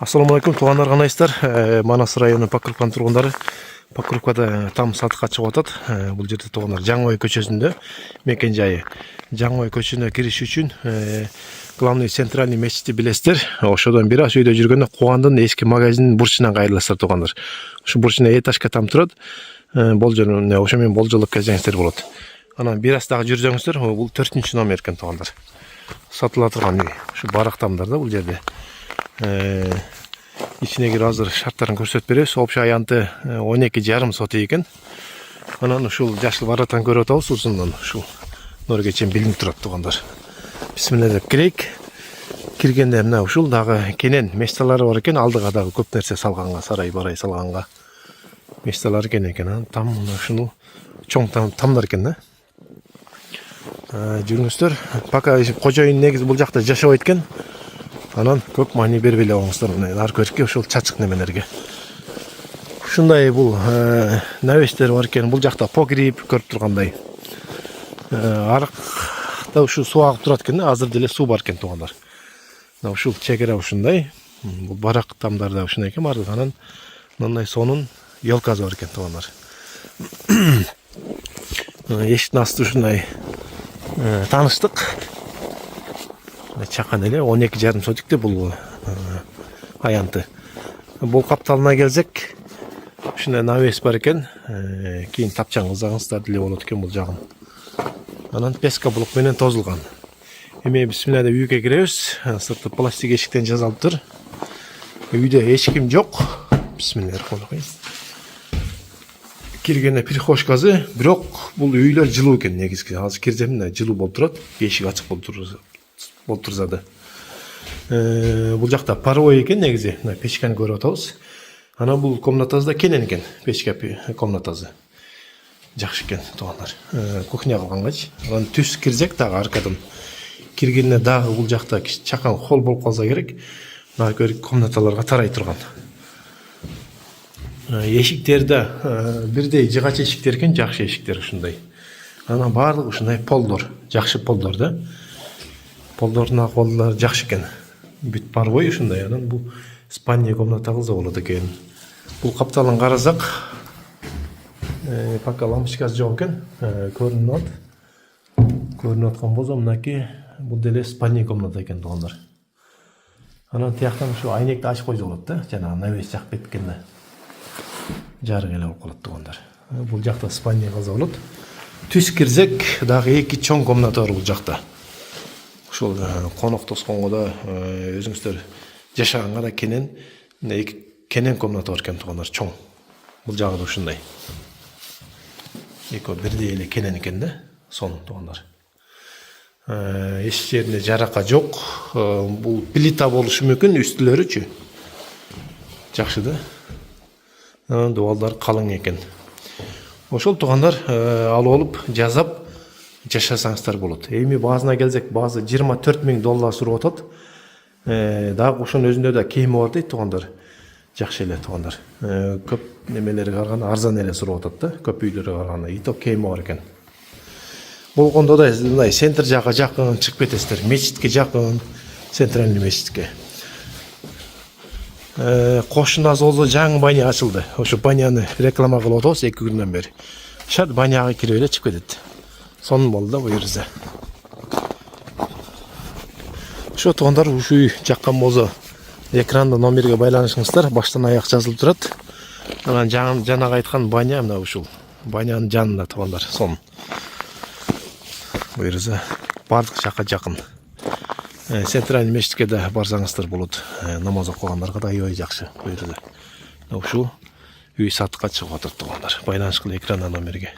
Assalamu alaikum туугандар, канайсыздар? Манас району Покровканын тургундары. Покровкада там сатыкка чыгып атат. Бул жерде туугандар Жаңой көчөсүндө мекен жайы. Жаңой көчөнө кириш үчүн главный центральный мечитти билесиздер. Ошодон бир аз үйдө жүргөндө Кубандын эски магазинин бурчуна кайрыласыздар туугандар. Ушу бурчуна этажга там турат. Болжол ошо менен болжолдоп келсеңиздер болот. Анан бир аз дагы жүрсөңүздөр, бул 4-ч номер экен туугандар. Сатыла турган үй. Ушу барактамдар да бул жерде. İçine gir hazır şartlarını көрсөтүп беребиз. Общий аянты 12,5 сот экен. Анан ушул жашыл бараттан көрүп атабыз узундан. Ушул норге чейин билинип турат туугандар. Бисмилла деп кирейик. Киргенде мына ушул дагы кенен мечталары бар экен. Алдыга дагы көп нерсе салганга, сарай барай салганга мечталар экен. Там ушуну чоң тамдар экен да. Жүрүңүздөр. Пока кожоюн негизи бул жакта жашабайт экен. Анан көп мани бербей алыңыздар. Ар көркө ушул чачык немелерге. Ушундай бул навестер бар экен. Бул жакта погреб көрүп тургандай. Арыкта ушу суу агып турат экен. Азыр деле суу бар экен туугандар. Ушул чегара ушундай. Бул барак тамдарда ушундай экен бардыгы. Анан мындай сонун елкасы бар экен туугандар. Эшиктин асты ушундай тааныштык. Чакан эле 12,5 сотикте бул аянты. Бул капталына келсек, ушундай навес бар экен. Кийин тапчаң кылсаңыздар деле болот экен бул жагын. Анан песка блок менен тозулган. Эми бисмилла деп үйгө киребиз. Сырты пластик эшиктен жазылыптыр. Үйдө эч ким жок. Бисмилла. Киргенде прихожкасы, бирок бул үйлөр жылуу экен негизги. Азыр кирсем мына жылуу болуп турат. Эшик ачык болуп турзады. Бул жакта паровой экен негизи. Мына печканы көрүп атабыз. Анан бул комнатасы да кенен экен. Печка комнатасы. Жакшы экен туугандар. Кухня кылгангачы. Анан түз кирсек дагы аркадан. Киргенде дагы бул жакта чакан хол болуп калса керек. Мына көрүк комнаталарга тарай турган. Эшиктерде бирдей жыгач эшиктер экен, жакшы эшиктер ушундай. Анан баардыгы ушундай полдор, жакшы полдор да. Полдордун акыбалдары жакшы экен. Бүт парбой ушундай. Анан бул спальня комната кылса болот экен. Бул капталын карасак, пока лампочкасы жок экен, көрүнүп аткан болсо мынакей бул деле спальня комната экен туугандар. Анан тияктан ушу айнекти ачып койсо болот да, жана навес жакып кеткенде. Жарык эле болуп калат туугандар. Бул жакта спальня кылса болот. Түз кирсек дагы 2 чоң комната бар бул жакта. Ушул конок тосконго да өзүңүздөр жашаганга да кенен комната бар экен туугандар, чоң. Бул жагы да ушундай. Эки бирдей эле кенен экен да, сонун туугандар. Эч жеринде жарака жок. Бул плита болушу мүмкүн, үстүлөрүчү. Жакшы да. Дуалдар калың экен. Ошол туугандар алып алып жазап жашасаңыздар болот. Эми баазына келсек, баазы $24,000 сурап атат. Дагы ошонун өзүндө да кеми бар дейт туугандар. Жакшы эле туугандар. Көп немелерге караганда арзан эле сурап атат да, көп үйлөргө караганда. Ито кеми бар экен. Болгондо да мындай центр жакка жакын чыгып кетесиздер. Мечитке жакын, центральный мечитке. Кошунасы болсо жаңы баня ачылды. Ошо баняны реклама кылып атабыз 2 күндөн бери. Шарт баняга кирип эле чыгып кетет. Сонун болду да бу жерде. Ошо туугандар ушу үй жаккан болсо экранда номерге байланышыңыздар, баштан аяк жазылып турат. Анан жанагы айткан баня мына ушул. Банянын жанында туугандар, сонун. Бу жерде бардык жакка жакын. Центральный мечитке да барсаңыздар болот. Намаз окугандарга да аябай жакшы бу жерде. Ушул үй сатыкка чыгып атат туугандар. Байланыш кылып экранда номерге.